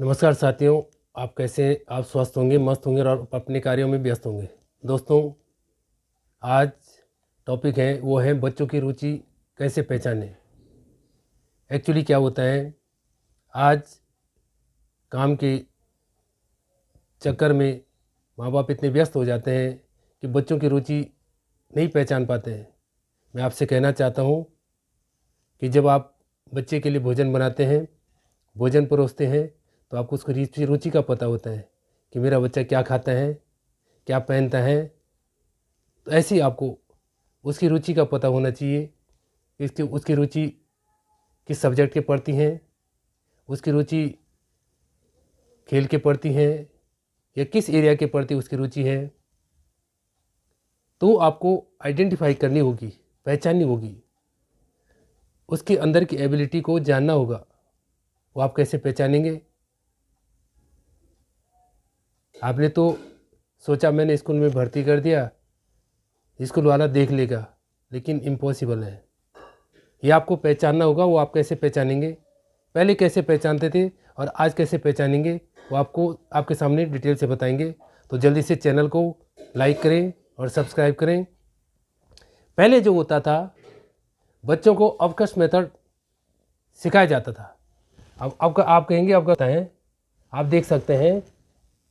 नमस्कार साथियों, आप कैसे हैं? आप स्वस्थ होंगे, मस्त होंगे और अपने कार्यों में व्यस्त होंगे। दोस्तों, आज टॉपिक है वो है बच्चों की रुचि कैसे पहचानें। एक्चुअली क्या होता है, आज काम के चक्कर में माँ बाप इतने व्यस्त हो जाते हैं कि बच्चों की रुचि नहीं पहचान पाते हैं। मैं आपसे कहना चाहता हूँ कि जब आप बच्चे के लिए भोजन बनाते हैं, भोजन परोसते हैं, तो आपको उसकी रुचि का पता होता है कि मेरा बच्चा क्या खाता है, क्या पहनता है। तो ऐसे ही आपको उसकी रुचि का पता होना चाहिए कि उसकी रुचि किस सब्जेक्ट के पढ़ती हैं, उसकी रुचि खेल के पढ़ती हैं या किस एरिया के प्रति उसकी रुचि है। तो आपको आइडेंटिफाई करनी होगी, पहचाननी होगी, उसके अंदर की एबिलिटी को जानना होगा। वो आप कैसे पहचानेंगे? आपने तो सोचा मैंने स्कूल में भर्ती कर दिया, स्कूल वाला देख लेगा, लेकिन इम्पॉसिबल है। ये आपको पहचानना होगा। वो आप कैसे पहचानेंगे, पहले कैसे पहचानते थे और आज कैसे पहचानेंगे, वो आपको आपके सामने डिटेल से बताएंगे। तो जल्दी से चैनल को लाइक करें और सब्सक्राइब करें। पहले जो होता था, बच्चों को अबकस मेथड सिखाया जाता था। अब आप कहेंगे अबकस है, आप देख सकते हैं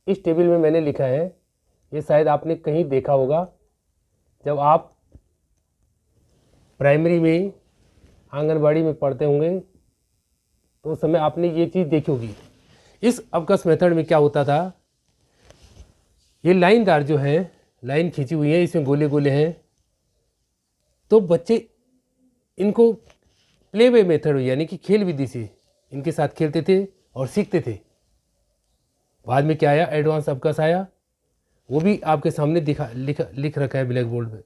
इस टेबल में मैंने लिखा है, ये शायद आपने कहीं देखा होगा। जब आप प्राइमरी में, आंगनबाड़ी में पढ़ते होंगे तो उस समय आपने ये चीज़ देखी होगी। इस अबकस मेथड में क्या होता था, ये लाइनदार जो है, लाइन खींची हुई है, इसमें गोले गोले हैं। तो बच्चे इनको प्ले वे मेथड यानी कि खेल विधि से इनके साथ खेलते थे और सीखते थे। बाद में क्या आया, एडवांस अबकस आया, वो भी आपके सामने लिख रखा है ब्लैक बोर्ड में।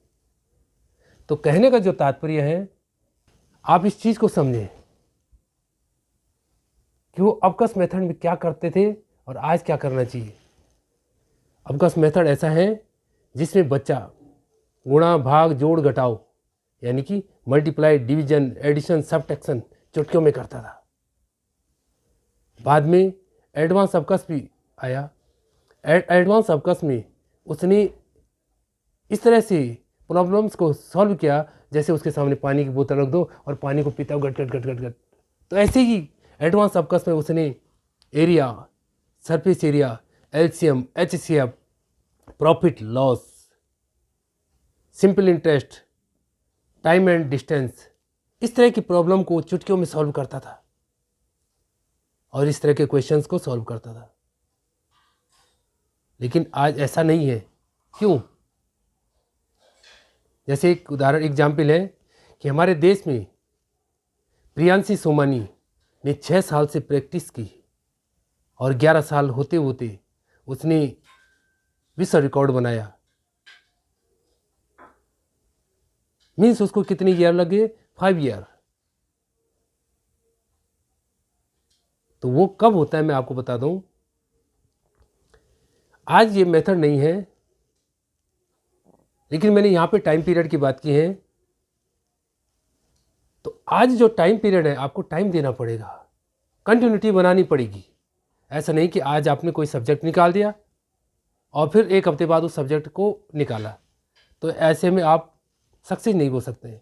तो कहने का जो तात्पर्य है, आप इस चीज़ को समझें कि वो अबकस मेथड में क्या करते थे और आज क्या करना चाहिए। अबकस मेथड ऐसा है जिसमें बच्चा गुणा, भाग, जोड़, घटाव यानी कि मल्टीप्लाई, डिवीजन, एडिशन, सब्ट्रैक्शन चुटकियों में करता था। बाद में एडवांस अबकस भी आया। एडवांस अबकस में उसने इस तरह से प्रॉब्लम्स को सॉल्व किया जैसे उसके सामने पानी की बोतल रख दो और पानी को पीता गट गट गट गट गट। तो ऐसे ही एडवांस अबकस में उसने area, surface area, LCM, HCF, profit loss, simple interest, time and distance, इस तरह की प्रॉब्लम को चुटकियों में सॉल्व करता था और इस तरह के क्वेश्चंस को सॉल्व करता था। लेकिन आज ऐसा नहीं है। क्यों? जैसे एक उदाहरण, एग्जाम्पल है कि हमारे देश में प्रियांशी सोमानी ने 6 साल से प्रैक्टिस की और 11 साल होते होते उसने विश्व रिकॉर्ड बनाया। मीन्स उसको कितने ईयर लगे? 5 ईयर। तो वो कब होता है मैं आपको बता दूं। आज ये मेथड नहीं है, लेकिन मैंने यहाँ पे टाइम पीरियड की बात की है। तो आज जो टाइम पीरियड है, आपको टाइम देना पड़ेगा, कंटिन्यूटी बनानी पड़ेगी। ऐसा नहीं कि आज आपने कोई सब्जेक्ट निकाल दिया और फिर एक हफ्ते बाद उस सब्जेक्ट को निकाला, तो ऐसे में आप सक्सेस नहीं हो सकते हैं।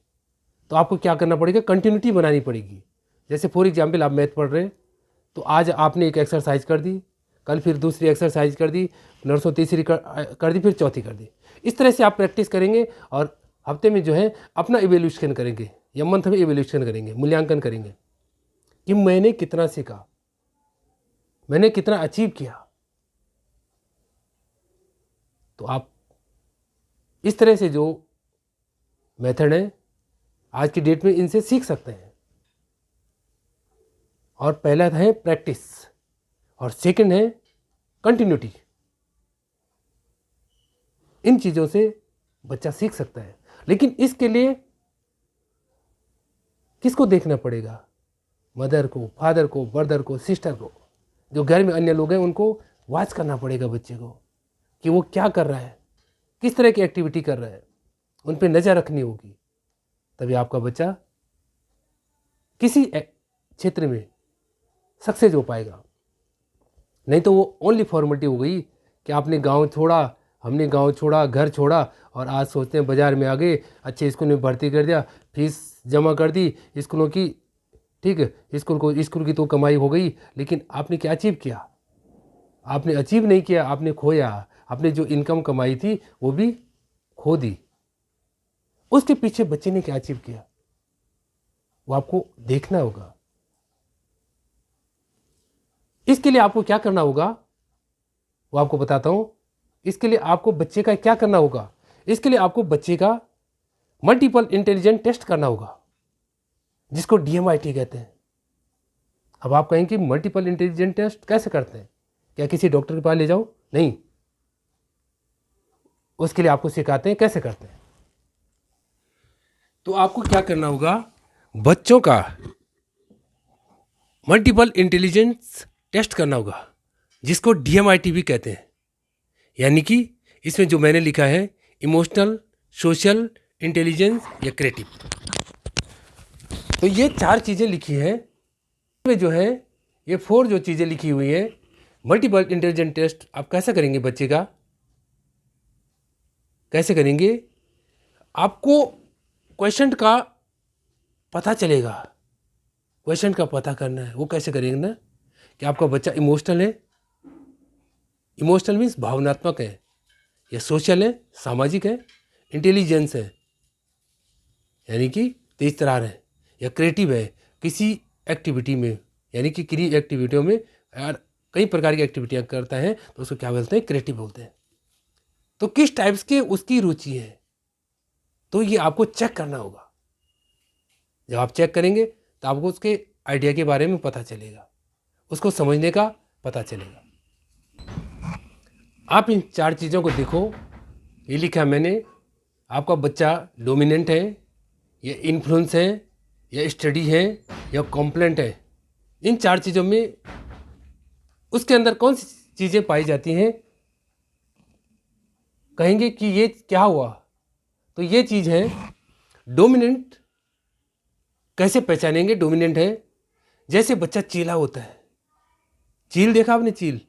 तो आपको क्या करना पड़ेगा, कंटिन्यूटी बनानी पड़ेगी। जैसे फॉर एग्जाम्पल आप मैथ पढ़ रहे हैं, तो आज आपने एक एक्सरसाइज कर दी, कल फिर दूसरी एक्सरसाइज कर दी, नरसों तीसरी कर दी, फिर चौथी कर दी। इस तरह से आप प्रैक्टिस करेंगे और हफ्ते में जो है अपना इवेल्यूशन करेंगे या मंथ में इवेल्यूशन करेंगे, मूल्यांकन करेंगे कि मैंने कितना सीखा, मैंने कितना अचीव किया। तो आप इस तरह से जो मेथड है आज की डेट में, इनसे सीख सकते हैं। और पहला है प्रैक्टिस और सेकंड है कंटिन्यूटी। इन चीज़ों से बच्चा सीख सकता है, लेकिन इसके लिए किसको देखना पड़ेगा? मदर को, फादर को, ब्रदर को, सिस्टर को, जो घर में अन्य लोग हैं, उनको वॉच करना पड़ेगा बच्चे को कि वो क्या कर रहा है, किस तरह की एक्टिविटी कर रहा है, उन पर नज़र रखनी होगी। तभी आपका बच्चा किसी क्षेत्र में सक्सेस हो पाएगा। नहीं तो वो ओनली फॉर्मेलिटी हो गई कि आपने गांव छोड़ा, हमने गांव छोड़ा, घर छोड़ा और आज सोचते हैं बाज़ार में आ गए, अच्छे स्कूल में भर्ती कर दिया, फीस जमा कर दी स्कूलों की, ठीक है, स्कूल की तो कमाई हो गई, लेकिन आपने क्या अचीव किया? आपने अचीव नहीं किया, आपने खोया। आपने जो इनकम कमाई थी वो भी खो दी। उसके पीछे बच्चे ने क्या अचीव किया वो आपको देखना होगा। इसके लिए आपको क्या करना होगा वो आपको बताता हूं। इसके लिए आपको बच्चे का क्या करना होगा? इसके लिए आपको बच्चे का मल्टीपल इंटेलिजेंट टेस्ट करना होगा, जिसको DMIT कहते हैं। अब आप कहेंगे कि मल्टीपल इंटेलिजेंट टेस्ट कैसे करते हैं? क्या किसी डॉक्टर के पास ले जाओ? नहीं, उसके लिए आपको सिखाते हैं कैसे करते हैं। तो आपको क्या करना होगा? बच्चों का मल्टीपल इंटेलिजेंस टेस्ट करना होगा, जिसको DMIT भी कहते हैं। यानी कि इसमें जो मैंने लिखा है इमोशनल, सोशल, इंटेलिजेंस या क्रिएटिव, तो ये 4 चीज़ें लिखी हैं। इसमें जो है ये 4 जो चीज़ें लिखी हुई हैं, मल्टीपल इंटेलिजेंट टेस्ट आप कैसे करेंगे? बच्चे का कैसे करेंगे? आपको क्वेश्चन का पता चलेगा, क्वेश्चन का पता करना है। वो कैसे करेंगे ना कि आपका बच्चा इमोशनल है, इमोशनल मीन्स भावनात्मक है, या सोशल है, सामाजिक है, इंटेलिजेंस है यानी कि तेज तर्रार है, या क्रिएटिव है, किसी एक्टिविटी में यानी कि क्रिएटिव एक्टिविटियों में यार कई प्रकार की एक्टिविटियाँ करता है तो उसको क्या बोलते हैं? क्रिएटिव बोलते हैं। तो किस टाइप्स के उसकी रुचि है, तो ये आपको चेक करना होगा। जब आप चेक करेंगे तो आपको उसके आइडिया के बारे में पता चलेगा, उसको समझने का पता चलेगा। आप इन 4 चीज़ों को देखो, ये लिखा मैंने, आपका बच्चा डोमिनेंट है या इन्फ्लुएंस है या स्टडी है या कॉम्प्लेंट है। इन 4 चीज़ों में उसके अंदर कौन सी चीज़ें पाई जाती हैं? कहेंगे कि ये क्या हुआ, तो ये चीज़ है डोमिनेंट। कैसे पहचानेंगे डोमिनेंट है? जैसे बच्चा चीला होता है, चील देखा आपने? चील,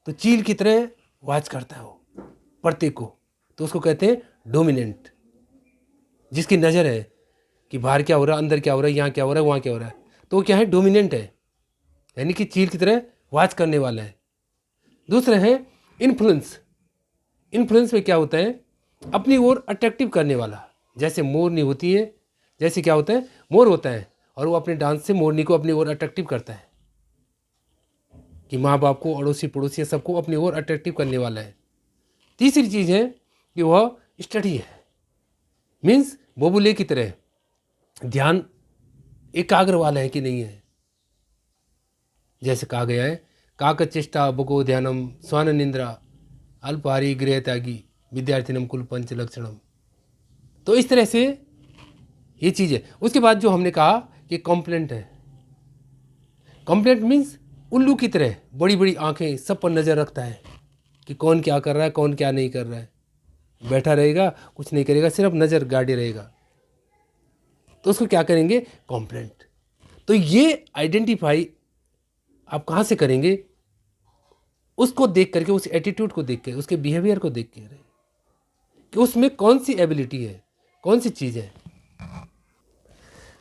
तो चील की तरह वाच करता है वो प्रत्येक को, तो उसको कहते हैं डोमिनेंट। जिसकी नज़र है कि बाहर क्या हो रहा है, अंदर क्या हो रहा है, यहाँ क्या हो रहा है, वहाँ क्या हो रहा है, तो वो क्या है? डोमिनेंट है, यानी कि चील की तरह वाच करने वाला है। दूसरा है इन्फ्लुएंस। इन्फ्लुएंस में क्या होता है? अपनी ओर अट्रैक्टिव करने वाला। जैसे मोरनी होती है, जैसे क्या होता है? मोर होता है और वो अपने डांस से मोरनी को अपनी ओर अट्रैक्टिव करता है, कि माँ बाप को, अड़ोसी पड़ोसी सबको अपनी ओर अट्रैक्टिव करने वाला है। तीसरी चीज़ है कि वह स्टडी है, मीन्स बोबुले की तरह ध्यान एकाग्र वाला है कि नहीं है। जैसे कहा गया है, काकचेष्टा बको ध्यानम स्वान निंद्रा अल्पहारी गृह त्यागी विद्यार्थिनम कुल पंच लक्षणम। तो इस तरह से ये चीज़ है। उसके बाद जो हमने कहा कि कॉम्प्लेंट है। कॉम्प्लेंट मीन्स उल्लू की तरह बड़ी बड़ी आंखें, सब पर नज़र रखता है कि कौन क्या कर रहा है, कौन क्या नहीं कर रहा है। बैठा रहेगा, कुछ नहीं करेगा, सिर्फ नज़र गाड़े रहेगा, तो उसको क्या करेंगे? कॉम्प्लेंट। तो ये आइडेंटिफाई आप कहाँ से करेंगे? उसको देख करके, उस एटीट्यूड को देख के, उसके बिहेवियर को देख के कि उसमें कौन सी एबिलिटी है, कौन सी चीज़ है।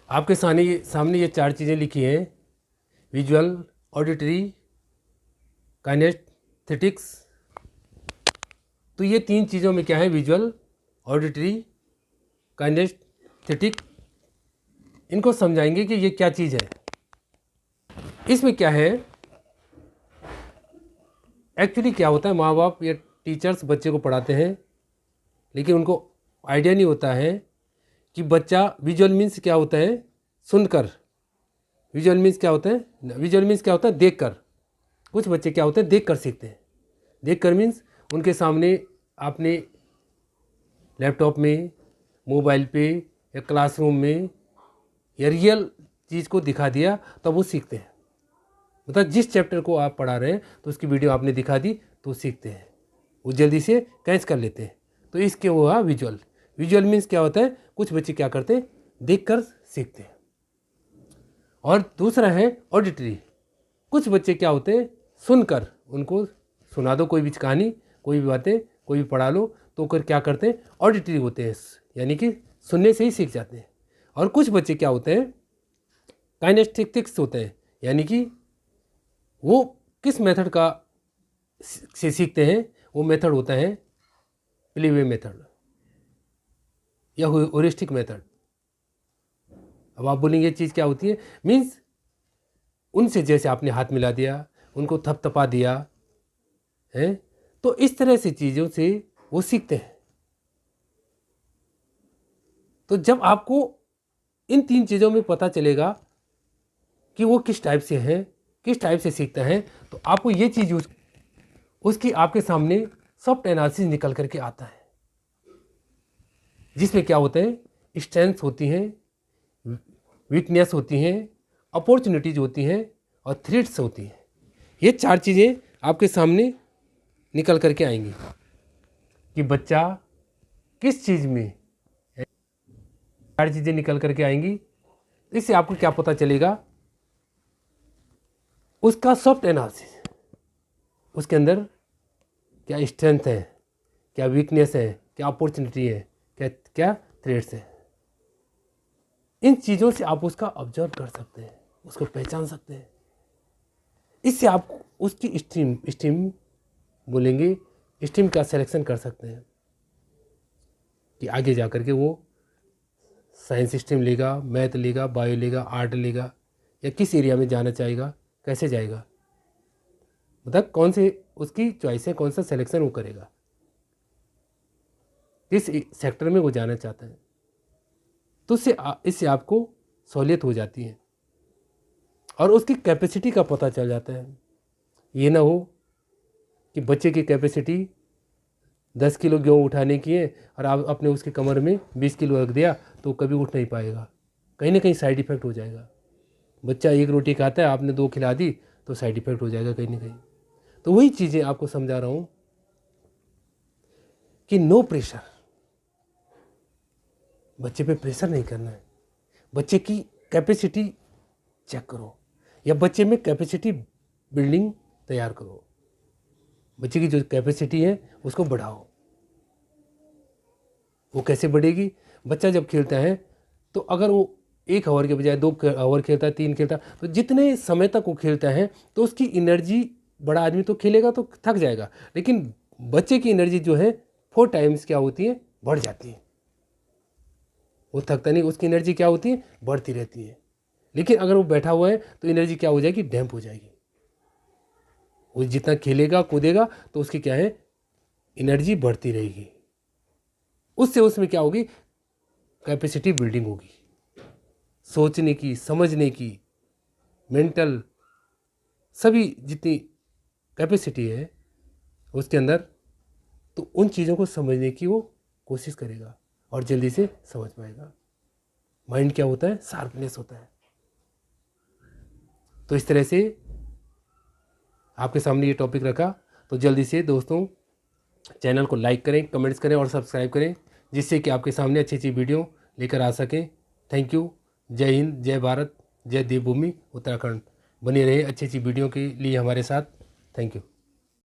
आपके सामने ये 4 चीज़ें लिखी हैं, विजुअल, ऑडिटरी, काइनेस्थेटिक्स। तो ये 3 चीज़ों में क्या है? Visual, auditory, kinesthetic. इनको समझाएंगे कि ये क्या चीज़ है। इसमें क्या है एक्चुअली? क्या होता है, माँ बाप या टीचर्स बच्चे को पढ़ाते हैं, लेकिन उनको आइडिया नहीं होता है कि बच्चा, विजुअल मीन्स क्या होता है? सुनकर। विजुअल मीन्स क्या होता है? विजुअल मीन्स क्या होता है? देखकर। कुछ बच्चे क्या होते हैं? देखकर सीखते हैं। देखकर मीन्स उनके सामने आपने लैपटॉप में, मोबाइल पे या क्लासरूम में या रियल चीज़ को दिखा दिया तब वो सीखते हैं। मतलब जिस चैप्टर को आप पढ़ा रहे हैं तो उसकी वीडियो आपने दिखा दी तो सीखते हैं, वो जल्दी से कैच कर लेते हैं। तो इसके वो है विजुअल। विजुअल मीन्स क्या होता है? कुछ बच्चे क्या करते हैं? देखकर सीखते हैं। और दूसरा है ऑडिटरी। कुछ बच्चे क्या होते हैं? सुनकर उनको सुना दो कोई भी कहानी, कोई भी बातें, कोई भी पढ़ा लो, तो फिर क्या करते हैं, ऑडिटरी होते हैं, यानी कि सुनने से ही सीख जाते हैं। और कुछ बच्चे क्या होते हैं, काइनेस्थिक्स होते हैं, यानी कि वो किस मेथड का से सीखते हैं, वो मेथड होता है प्लेवे मेथड या ह्यूरिस्टिक मेथड। अब आप बोलेंगे ये चीज़ क्या होती है, मीन्स उनसे जैसे आपने हाथ मिला दिया, उनको थपथपा दिया है, तो इस तरह से चीज़ों से वो सीखते हैं। तो जब आपको इन 3 चीज़ों में पता चलेगा कि वो किस टाइप से है, किस टाइप से सीखता है, तो आपको ये चीज़ उसकी आपके सामने सॉफ्ट एनालिसिस निकल करके आता है, जिसमें क्या होता है, स्ट्रेंथ होती हैं, वीकनेस होती हैं, अपॉर्चुनिटीज होती हैं और थ्रेट्स होती हैं। ये 4 चीज़ें आपके सामने निकल करके आएंगी कि बच्चा किस चीज़ में, 4 चीज़ें निकल करके आएंगी। इससे आपको क्या पता चलेगा, उसका सॉफ्ट एनालिसिस, उसके अंदर क्या स्ट्रेंथ है, क्या वीकनेस है, क्या अपॉर्चुनिटी है, क्या थ्रेट्स है। इन चीज़ों से आप उसका ऑब्जर्व कर सकते हैं, उसको पहचान सकते हैं। इससे आप उसकी स्ट्रीम बोलेंगे, स्ट्रीम का सिलेक्शन कर सकते हैं कि आगे जा कर के वो साइंस स्ट्रीम लेगा, मैथ लेगा, बायो लेगा, आर्ट लेगा, या किस एरिया में जाना चाहेगा, कैसे जाएगा, मतलब कौन से उसकी चॉइस है, कौन सा सिलेक्शन वो करेगा, किस सेक्टर में वो जाना चाहता है। तो इससे आपको सहूलियत हो जाती है और उसकी कैपेसिटी का पता चल जाता है। ये ना हो कि बच्चे की कैपेसिटी 10 किलो गेहूँ उठाने की है और आप अपने उसके कमर में 20 किलो रख दिया तो कभी उठ नहीं पाएगा, कहीं ना कहीं साइड इफ़ेक्ट हो जाएगा। बच्चा 1 रोटी खाता है, आपने 2 खिला दी तो साइड इफ़ेक्ट हो जाएगा कहीं ना कहीं। तो वही चीज़ें आपको समझा रहा हूँ कि नो प्रेशर, बच्चे पे प्रेशर नहीं करना है, बच्चे की कैपेसिटी चेक करो या बच्चे में कैपेसिटी बिल्डिंग तैयार करो। बच्चे की जो कैपेसिटी है उसको बढ़ाओ। वो कैसे बढ़ेगी, बच्चा जब खेलता है तो अगर वो 1 आवर के बजाय 2 आवर खेलता है, 3 खेलता है, तो जितने समय तक वो खेलता है तो उसकी एनर्जी, बड़ा आदमी तो खेलेगा तो थक जाएगा, लेकिन बच्चे की एनर्जी जो है 4 टाइम्स क्या होती है, बढ़ जाती है। वो थकता नहीं, उसकी एनर्जी क्या होती है, बढ़ती रहती है। लेकिन अगर वो बैठा हुआ है तो एनर्जी क्या हो जाएगी, डैम्प हो जाएगी। वो जितना खेलेगा कूदेगा तो उसकी क्या है, एनर्जी बढ़ती रहेगी। उससे उसमें क्या होगी, कैपेसिटी बिल्डिंग होगी, सोचने की, समझने की, मेंटल सभी जितनी कैपेसिटी है उसके अंदर, तो उन चीज़ों को समझने की वो कोशिश करेगा और जल्दी से समझ पाएगा। माइंड क्या होता है, शार्पनेस होता है। तो इस तरह से आपके सामने ये टॉपिक रखा, तो जल्दी से दोस्तों चैनल को लाइक करें, कमेंट्स करें और सब्सक्राइब करें, जिससे कि आपके सामने अच्छी अच्छी वीडियो लेकर आ सकें। Thank you. जय हिंद, जय भारत, जय देवभूमि उत्तराखंड। बने रहे अच्छी अच्छी वीडियो के लिए हमारे साथ। Thank you.